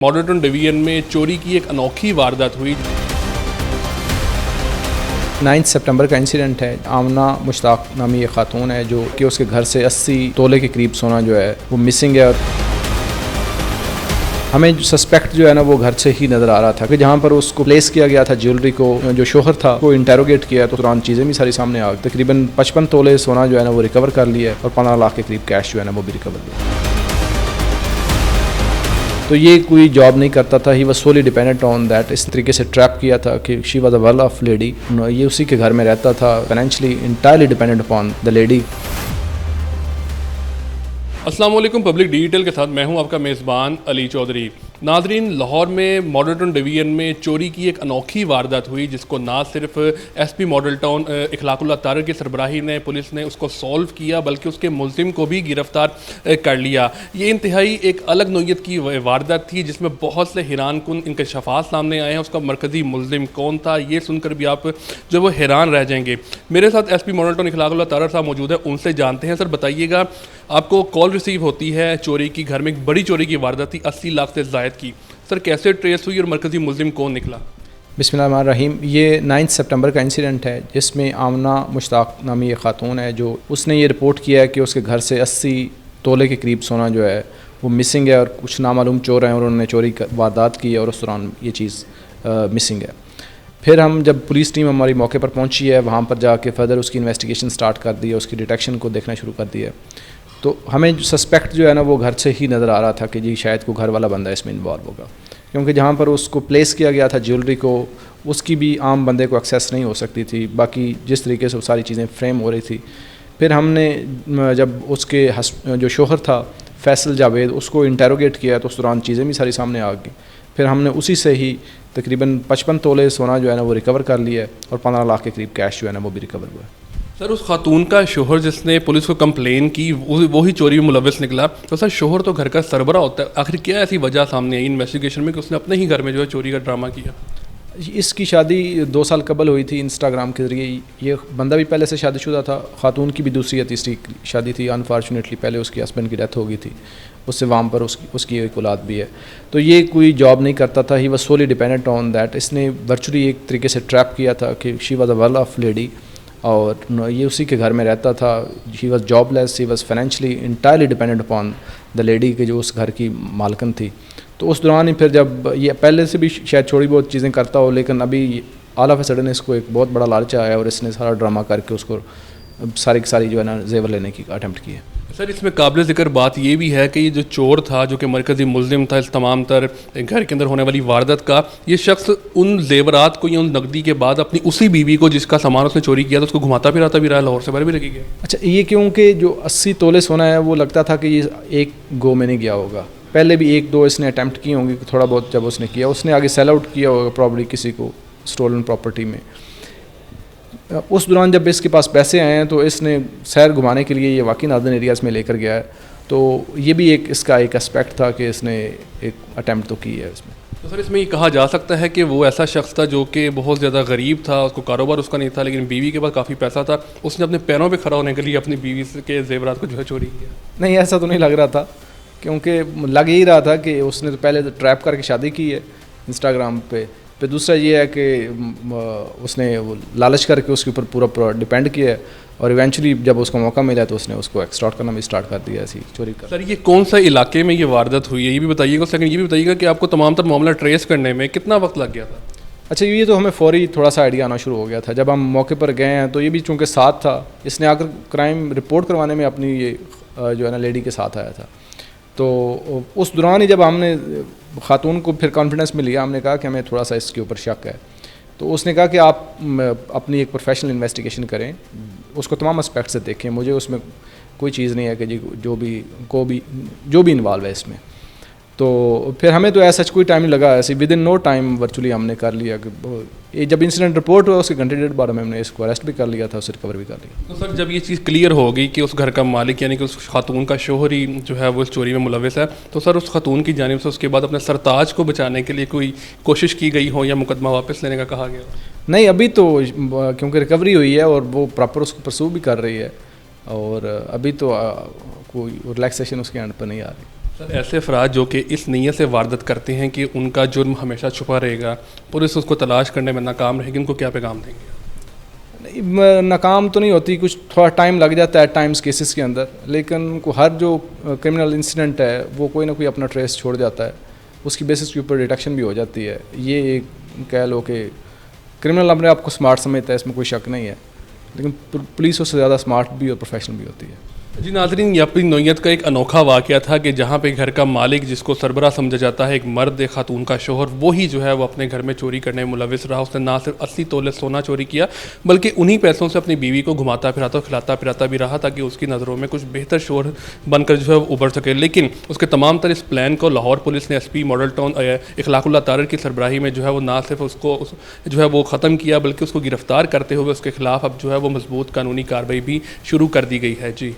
Model town division में चोरी की एक अनोखी वारदात हुई। 9 सितंबर का इंसिडेंट है। आमना मुश्ताक नामी एक खातून है जो कि उसके घर से 80 तोले के करीब सोना जो है वो मिसिंग है। और हमें सस्पेक्ट जो है ना वो घर से ही नज़र आ रहा था कि जहाँ पर उसको प्लेस किया गया था ज्वेलरी को, जो शोहर था वो इंटेरोगेट किया तो तुरंत चीज़ें भी सारी सामने आ गई। तकरीबन 55 तोले सोना जो है ना वो रिकवर कर लिया और 15 लाख के करीब कैश जो है ना वो भी रिकवर किया। तो ये कोई जॉब नहीं करता था, he was solely dependent on that. इस तरीके से ट्रैप किया था कि she was a well off lady. ये उसी के घर में रहता था, financially entirely dependent upon the lady. अस्सलाम वालेकुम। पब्लिक डिजिटल के साथ मैं हूं आपका मेज़बान अली चौधरी। नाजरीन, लाहौर में मॉडल टाउन डिवीजन में चोरी की एक अनोखी वारदात हुई जिसको ना सिर्फ एसपी मॉडल टाउन इखलाकुल्लाह तारर की सरबराही ने पुलिस ने उसको सॉल्व किया बल्कि उसके मुलजिम को भी गिरफ्तार कर लिया। ये इंतहाई एक अलग नोयत की वारदात थी जिसमें बहुत से हैरान कुन इंकशाफात सामने आए हैं। उसका मरकज़ी मुलजिम कौन था ये सुनकर भी आप जो वो हैरान रह जाएंगे। मेरे साथ एसपी मॉडल टाउन इखलाकुल्लाह तारर साहब मौजूद है, उनसे जानते हैं। सर बताइएगा, आपको कॉल रिसीव होती है चोरी की, घर में एक बड़ी चोरी की वारदात थी 80 लाख से ज़ायद की। सर कैसे ट्रेस हुई और मरकज़ी मुलजिम कौन निकला? बिस्मिल्लाहिर्रहमानिर्रहीम। ये 9 सितंबर का इंसिडेंट है जिसमें आमना मुश्ताक नामी एक खातून है जो उसने ये रिपोर्ट किया है कि उसके घर से 80 तोले के करीब सोना जो है वो मिसिंग है और कुछ नामालूम चोर हैं और उन्होंने चोरी वारदात की है और उस दौरान ये चीज़ मिसिंग है। फिर हम जब पुलिस टीम हमारी मौके पर पहुंची है, वहाँ पर जाके फर्दर उसकी इन्वेस्टिगेशन स्टार्ट कर दी है, उसकी डिटेक्शन को देखना शुरू कर दिया है। तो हमें सस्पेक्ट जो है ना वो घर से ही नज़र आ रहा था कि जी शायद कोई घर वाला बंदा इसमें इन्वॉल्व होगा, क्योंकि जहाँ पर उसको प्लेस किया गया था ज्वेलरी को, उसकी भी आम बंदे को एक्सेस नहीं हो सकती थी। बाकी जिस तरीके से वो सारी चीज़ें फ्रेम हो रही थी, फिर हमने जब उसके जो शोहर था फैसल जावेद, उसको इंटेरोगेट किया तो उस दौरान चीज़ें भी सारी सामने आ गई। फिर हमने उसी से ही तकरीबन 55 तोले सोना जो है ना वो रिकवर कर लिया और 15 लाख के करीब कैश जो है ना वो भी रिकवर हुआ। सर उस खातून का शोहर जिसने पुलिस को कंप्लेन की वही चोरी में मुलविस निकला, तो सर शोहर तो घर का सरबरा होता है, आखिर क्या ऐसी वजह सामने आई इन्वेस्टिगेशन में कि उसने अपने ही घर में जो है चोरी का ड्रामा किया? इसकी शादी 2 साल कबल हुई थी इंस्टाग्राम के ज़रिए। ये बंदा भी पहले से शादीशुदा था, खातून की भी दूसरी या तीसरी शादी थी। अनफॉर्चुनेटली पहले उसके हस्बैंड की डेथ हो गई थी, उससे वहाँ पर उसकी एक औलाद भी है। तो ये कोई जॉब नहीं करता था, he was solely dependent on that. इसने वर्चुअली एक तरीके से ट्रैप किया था कि she was a well off lady और ये उसी के घर में रहता था। He was jobless, he was financially entirely dependent upon the lady के जो उस घर की मालकन थी। तो उस दौरान ही फिर जब ये पहले से भी शायद थोड़ी बहुत चीज़ें करता हो, लेकिन अभी ऑल ऑफ ए सडन इसको एक बहुत बड़ा लालच आया और इसने सारा ड्रामा करके उसको सारी की सारी जो है ना जेवर लेने की अटेम्प्ट की है। सर इसमें काबिल ज़िक्र बात ये भी है कि ये जो चोर था, जो कि मरकज़ी मुलजिम था इस तमाम तर घर के अंदर होने वाली वारदात का, ये शख्स उन जेवरात को या उन नकदी के बाद अपनी उसी बीवी को जिसका सामान उसने चोरी किया था उसको घुमाता फिराता भी रहा, लाहौर से बाहर भी लगी गया। अच्छा, ये क्योंकि जो 80 तोले सोना है वो लगता था कि ये एक गो में नहीं गया होगा, पहले भी 1-2 इसने अटैम्प्ट की होंगी थोड़ा बहुत। जब उसने किया उसने आगे सेल आउट किया होगा प्रॉपर्टी किसी को स्टोलन प्रॉपर्टी में। उस दौरान जब इसके पास पैसे आए हैं तो इसने सैर घुमाने के लिए ये वाकई नादन एरियाज़ में लेकर गया है। तो ये भी एक इसका एक एस्पेक्ट था कि इसने एक अटैम्प्ट तो की है इसमें। तो सर इसमें ये कहा जा सकता है कि वो ऐसा शख्स था जो कि बहुत ज़्यादा गरीब था, उसको कारोबार उसका नहीं था, लेकिन बीवी के पास काफ़ी पैसा था, उसने अपने पैरों पे खड़ा होने के लिए अपनी बीवी के जेवरात को जो है चोरी किया? नहीं, ऐसा तो नहीं लग रहा था, क्योंकि लग ही रहा था कि उसने तो पहले तो ट्रैप करके शादी की है इंस्टाग्राम पे। फिर दूसरा ये है कि उसने वो लालच करके उसके ऊपर पूरा डिपेंड किया है और इवेंचुअली जब उसको मौका मिला तो उसने उसको एक्सटॉर्ट करना भी स्टार्ट कर दिया, ऐसी चोरी कर। सर ये कौन सा इलाके में ये वारदात हुई है ये भी बताइएगा। सेकंड ये भी बताइएगा कि आपको तमाम तर मामला ट्रेस करने में कितना वक्त लग गया था? अच्छा, ये तो हमें फौरी थोड़ा सा आइडिया आना शुरू हो गया था जब हम मौके पर गए हैं। तो ये भी चूँकि साथ था, इसने आकर क्राइम रिपोर्ट करवाने में अपनी ये जो है ना लेडी के साथ आया था। तो उस दौरान ही जब हमने खातून को फिर कॉन्फिडेंस में लिया, हमने कहा कि हमें थोड़ा सा इसके ऊपर शक है, तो उसने कहा कि आप अपनी एक प्रोफेशनल इन्वेस्टिगेशन करें, उसको तमाम एस्पेक्ट से देखें, मुझे उसमें कोई चीज़ नहीं है कि जी जो भी इन्वॉल्व है इसमें। तो फिर हमें तो ऐसा कोई टाइम नहीं लगा, ऐसे within no time virtually हमने कर लिया कि ये जब इंसिडेंट रिपोर्ट हुआ उसके घंटे डेढ़ बाद में हमने इसको अरेस्ट भी कर लिया था, उसे रिकवर भी कर लिया। तो सर जब ये चीज़ क्लियर हो गई कि उस घर का मालिक यानी कि उस खातून का शोहर ही जो है वो इस चोरी में मुलविस है, तो सर उस खातून की जानिब से उसके बाद अपने सरताज को बचाने के लिए कोई कोशिश की गई हो या मुकदमा वापस लेने का कहा गया? नहीं, अभी तो क्योंकि रिकवरी हुई है और वो प्रॉपर उसको परसू भी कर रही है और अभी तो कोई रिलैक्सेशन उसके एंड पर नहीं आ रही। سر ایسے افراد جو کہ اس نیت سے واردات کرتے ہیں کہ ان کا جرم ہمیشہ چھپا رہے گا، پولیس اس کو تلاش کرنے میں ناکام رہے گی، ان کو کیا پیغام دیں گے؟ ناکام تو نہیں ہوتی، کچھ تھوڑا ٹائم لگ جاتا ہے ٹائمز کیسز کے اندر، لیکن ہر جو کرمنل انسیڈنٹ ہے وہ کوئی نہ کوئی اپنا ٹریس چھوڑ جاتا ہے، اس کی بیسس کے اوپر ڈیٹیکشن بھی ہو جاتی ہے. یہ ایک کہہ لو کہ کرمنل اپنے آپ کو سمارٹ سمجھتا ہے، اس میں کوئی شک نہیں ہے، لیکن پولیس اس سے زیادہ سمارٹ بھی اور پروفیشنل بھی ہوتی ہے. جی ناظرین، یہ اپنی نوعیت کا ایک انوکھا واقعہ تھا کہ جہاں پہ گھر کا مالک جس کو سربراہ سمجھا جاتا ہے، ایک مرد ایک خاتون کا شوہر، وہی جو ہے وہ اپنے گھر میں چوری کرنے میں ملوث رہا. اس نے نہ صرف 80 تولے سونا چوری کیا بلکہ انہی پیسوں سے اپنی بیوی کو گھماتا پھراتا اور کھلاتا پلاتا بھی رہا تاکہ اس کی نظروں میں کچھ بہتر شوہر بن کر جو ہے وہ ابھر سکے. لیکن اس کے تمام تر اس پلان کو لاہور پولیس نے ایس پی ماڈل ٹاؤن اخلاق اللہ طاہر کی سربراہی میں جو ہے وہ نہ صرف اس کو جو ہے وہ ختم کیا بلکہ اس کو گرفتار کرتے ہوئے اس کے خلاف اب جو ہے وہ مضبوط قانونی کارروائی بھی شروع کر دی گئی ہے. جی